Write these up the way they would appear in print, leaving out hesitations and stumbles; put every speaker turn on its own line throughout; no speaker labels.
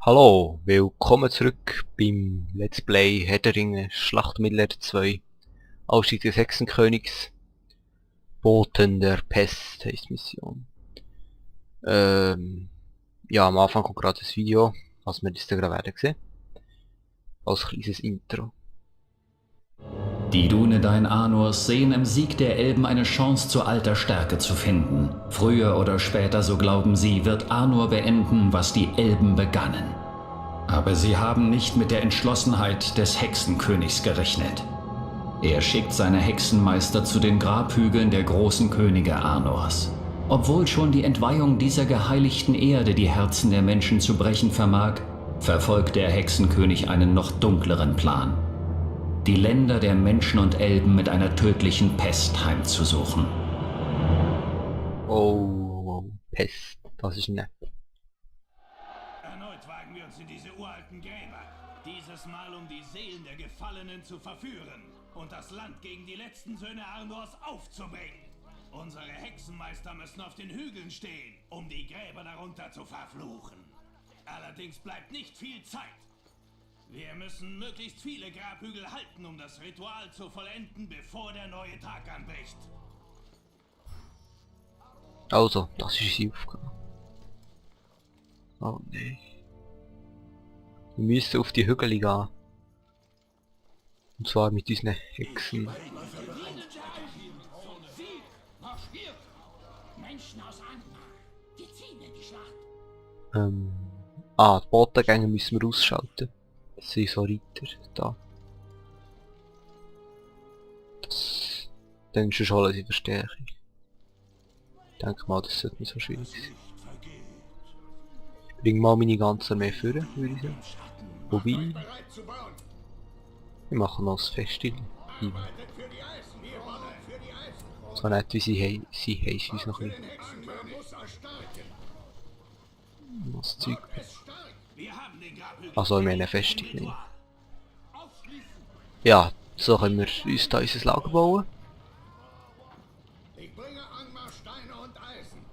Hallo, willkommen zurück beim Let's Play Herr der Ringe Schlacht um Mittelerde 2 Ausstieg des Hexenkönigs. Boten der Pest heisst Mission. Ja, am Anfang kommt gerade das Video, was wir das da gerade werden sehen. Als kleines Intro.
Die Dunedain Anors sehen im Sieg der Elben eine Chance zur alter Stärke zu finden. Früher oder später, so glauben sie, wird Arnor beenden, was die Elben begannen. Aber sie haben nicht mit der Entschlossenheit des Hexenkönigs gerechnet. Er schickt seine Hexenmeister zu den Grabhügeln der großen Könige Arnors. Obwohl schon die Entweihung dieser geheiligten Erde die Herzen der Menschen zu brechen vermag, verfolgt der Hexenkönig einen noch dunkleren Plan: die Länder der Menschen und Elben mit einer tödlichen Pest heimzusuchen.
Oh, Pest, das ist nett.
Erneut wagen wir uns in diese uralten Gräber. Dieses Mal, um die Seelen der Gefallenen zu verführen und das Land gegen die letzten Söhne Arnors aufzubringen. Unsere Hexenmeister müssen auf den Hügeln stehen, um die Gräber darunter zu verfluchen. Allerdings bleibt nicht viel Zeit. Wir müssen möglichst viele Grabhügel halten, um das Ritual zu vollenden, bevor der neue Tag anbricht.
Also, das ist unsere Aufgabe. Oh nein. Wir müssen auf die Hügel gehen. Und zwar mit unseren Hexen. Die Botengänge müssen wir ausschalten. Das sind so Reiter da. Dann schon holen sie Verstärkung. Ich denke mal, das sollte nicht so schwierig sein. Ich bringe mal meine ganze Armee führen, würde ich sagen. Wobei, wir machen noch das Festival. So nett wie sie heissen uns noch ein bisschen. Das Zeug. Also ich meine Festival. Ja, so können wir uns da unser Lager bauen.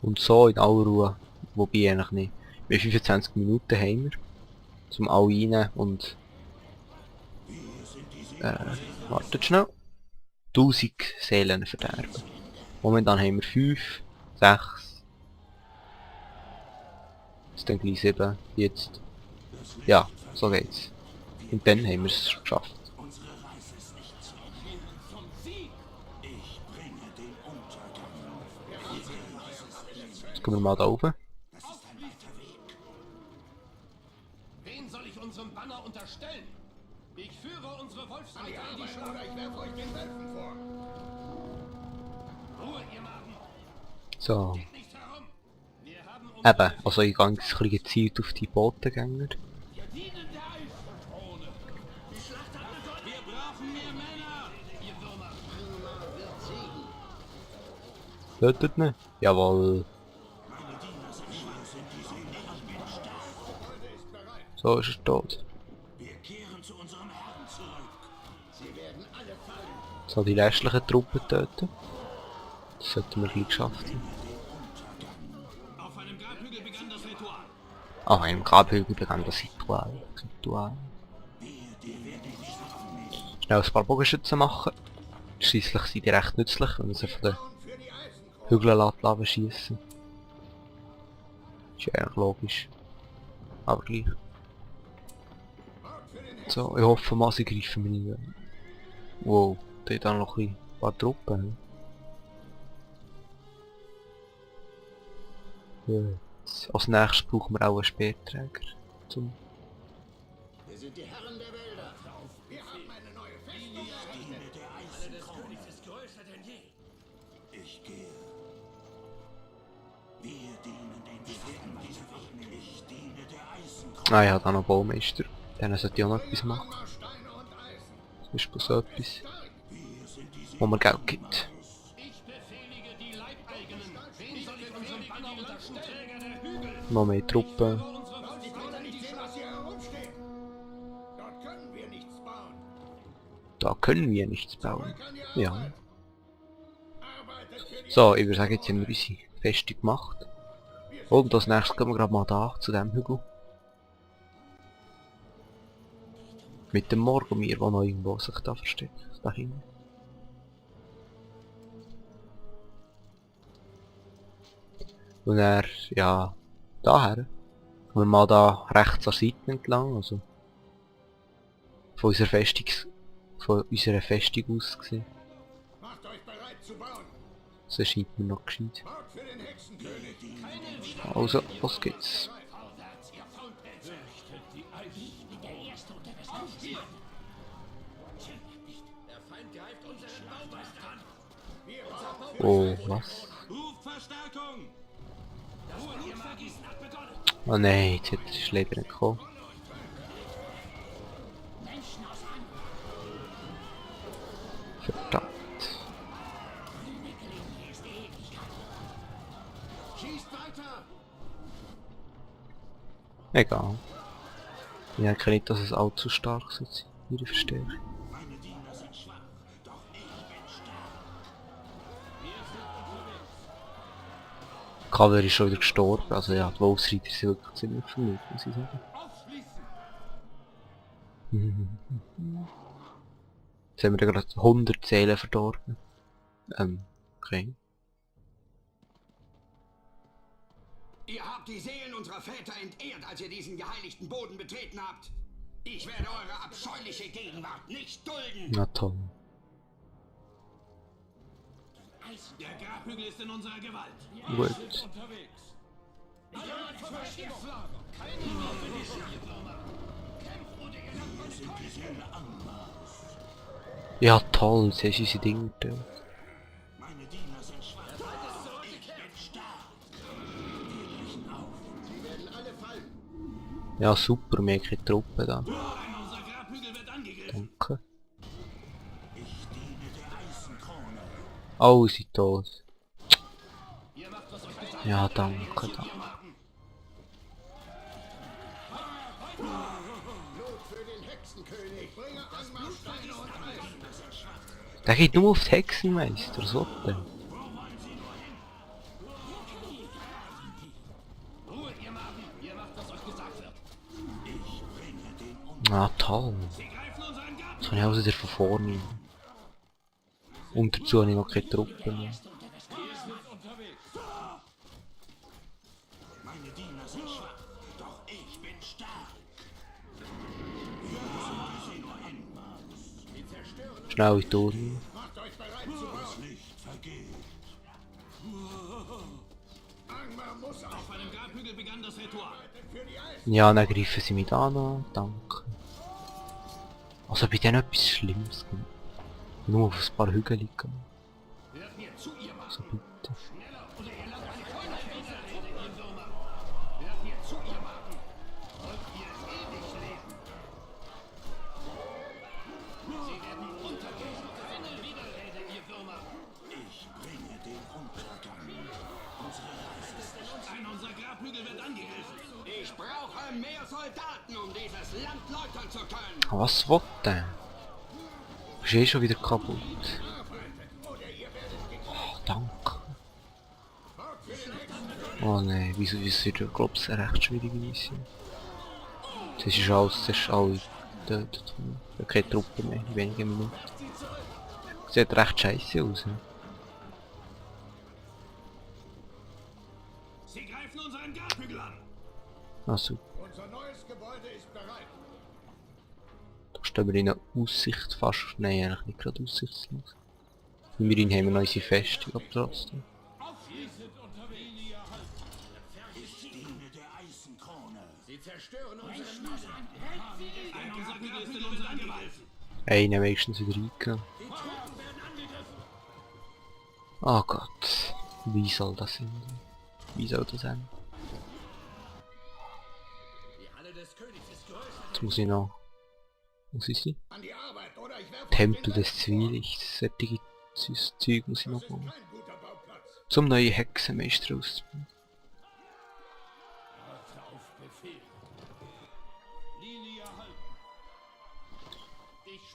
Und so in aller Ruhe. Wobei eigentlich nicht. Wir 25 Minuten haben wir. Zum alle rein und... wartet schnell. 1000 Seelen verderben. Momentan haben wir 5, 6. Jetzt dann gleich 7. Jetzt. Ja, so geht's. Und dann haben wir es geschafft. Jetzt kommen wir mal da oben.
Wen soll ich unserem Banner unterstellen? Ich führe unsere Wolfsreiter in die Schlacht. Ich werfe euch den Wölfen vor. Ruhe, ihr Magen.
So.
Nicht herum. Wir haben
Eben, also ich gehe ein bisschen gezielt auf die Botengänger.
Wir dienen der Eisenkrone. Die Schlacht hat begonnen. Wir brauchen mehr Männer. Ihr Würmer. Wird siegen.
Tötet nicht? Jawohl. So ist er tot.
Wir kehren zu unserem Herrn zurück.
Sie werden alle fallen.
So, die restlichen Truppen töten. Das sollten wir gleich geschafft haben.
Auf einem Grabhügel begann das Ritual.
Auf einem Grabhügel begann das Ritual. Schnell ein paar Bogenschützen machen. Schliesslich sind die recht nützlich, wenn man sie von den Hügeln schiessen. Ist ja eigentlich logisch. Aber gleich. So, ich hoffe mal, sie greifen mich nicht an. Wow, da hat auch noch ein paar Truppen. Jetzt. Als nächstes brauchen wir auch einen Speerträger.
Wir sind die Herren der Wälder. Wir haben eine neue Festung errichtet. Der Eisen des Königs ist größer denn je.
Ich gehe. Wir dienen den Befehlen dieser Welt. Ich diene der Eisenkrone.
Ah, ich habe auch noch Baumeister. Denen sollte ich auch noch etwas machen. Zum Beispiel so etwas. Wo man Geld gibt.
Ich befehlige die Leibeigenen. Wen soll ich unserem Banner unterstellen? Der Hügel.
Noch mehr Truppen.
Die können nicht sehen, was hier herumsteht. Dort können wir nichts bauen.
Da können wir nichts bauen. Ja.
Arbeitet für die
So, ich würde sagen, jetzt haben wir unsere Festung gemacht. Und als nächstes gehen wir gerade mal da, zu dem Hügel. Mit dem Morgenmeer, der noch irgendwo sich da versteckt. Da hinten. Und er, ja, daher. Und wir mal da rechts an der Seite entlang, also von unserer Festung aus gesehen.
Macht euch bereit zu bauen.
Das erscheint mir noch gescheit.
Baut für den Hexenkönig.
Also, was geht's? Oh, was?
Ruf Verstärkung! Das Blutvergießen hat begonnen!
Oh nein, jetzt hat der Schläger nicht gekommen. Verdammt.
Schießt weiter.
Egal. Ich denke nicht, dass es allzu stark ist, ihre Verstärkung.
Meine Diener sind schwach, doch ich bin stark.
Kavallerie ist schon wieder gestorben, also ja, die Wolfsreiter sind wirklich ziemlich vermutlich, muss ich sagen. Jetzt haben wir gerade 100 Seelen verdorben. Okay.
Ihr habt die Seelen unserer Väter entehrt, als ihr diesen geheiligten Boden betreten habt. Ich werde eure abscheuliche Gegenwart nicht dulden.
Na toll.
Der Grabhügel ist in unserer Gewalt.
Gut. Ja toll, jetzt hast du unsere Dinge getötet.
Meine Diener sind schwach. Ich bin stark. Wir brechen auf.
Sie werden alle fallen.
Ja super, wir haben keine Truppe da.
Einer unserer Grabhügel wird angegriffen.
Danke.
Ich diene der Eisenkrone.
Oh, sie sind tot. Ja, danke, danke.
Blut für den Hexenkönig. Bringe Anmarsch Steine und Eisen.
Der geht nur auf die Hexenmeister, was will der?
Ruhe, ihr Magen. Ihr macht, was euch gesagt wird. Ich bringe den
Ah toll.
Sie greifen unseren Garten.
Das habe ich auch wieder von vorne. Und dazu habe ich noch keine Truppe mehr.
Meine Diener sind schwach, doch ich bin stark.
Schnell in die Turm.
Macht euch bereit zu bauen.
Licht vergeht.
Angmar muss auf.
Auf einem Grabhügel begann das Ritual.
Für die Eisen.
Ja, dann greifen sie mich an. Danke. Also bei denen etwas Schlimmes gemacht. Nur auf ein paar Hügel liegen.
Hört mir zu, ihr Mann.
So bitte.
Schneller oder ihr lasst meine Keule rede, ihr Würmer. Hört mir zu, ihr Magen. Wollt ihr ewig leben? Sie werden untergehen. Widerrede, ihr Würmer. Ich bringe den Untergang. Unsere Reise ist in uns. Einer unserer Grabhügel wird angegriffen.
Ich brauche mehr Soldaten, um dieses Land läutern zu können.
Was will der? Ist eh schon wieder kaputt. Oh, danke. Oh nein, wieso wird der Globs recht schwierig sein? Das ist alles, das ist alle getötet. Keine Truppe mehr, in wenigen Minuten. Sieht recht scheiße aus. Ne?
Sie greifen unseren Grabhügel an.
Also,
Unser neues Gebäude ist bereit.
da stehen wir in einer Aussicht fast. Nein, eigentlich nicht gerade aussichtslos. Immerhin haben wir noch unsere Festung, aber trotzdem.
Ich diene der Eisenkrone.
Sie zerstören unsere
Einer unserer Grabhügel wird angegriffen.
Einen wenigstens wieder reingegangen. Oh Gott. Wie soll das sein? Wie soll das sein? Jetzt muss ich noch... Was ist sie?
an die Arbeit, oder ich werfe
Tempel des Zwielichts. Solche Zeug muss ich noch
Das ist
machen.
kein guter Bauplatz.
Zum neuen Hexenmeister auszubilden.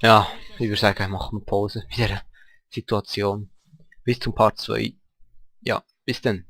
Ja, ich würde sagen, machen wir Pause mit dieser Situation. Bis zum Part 2. Ja, bis dann.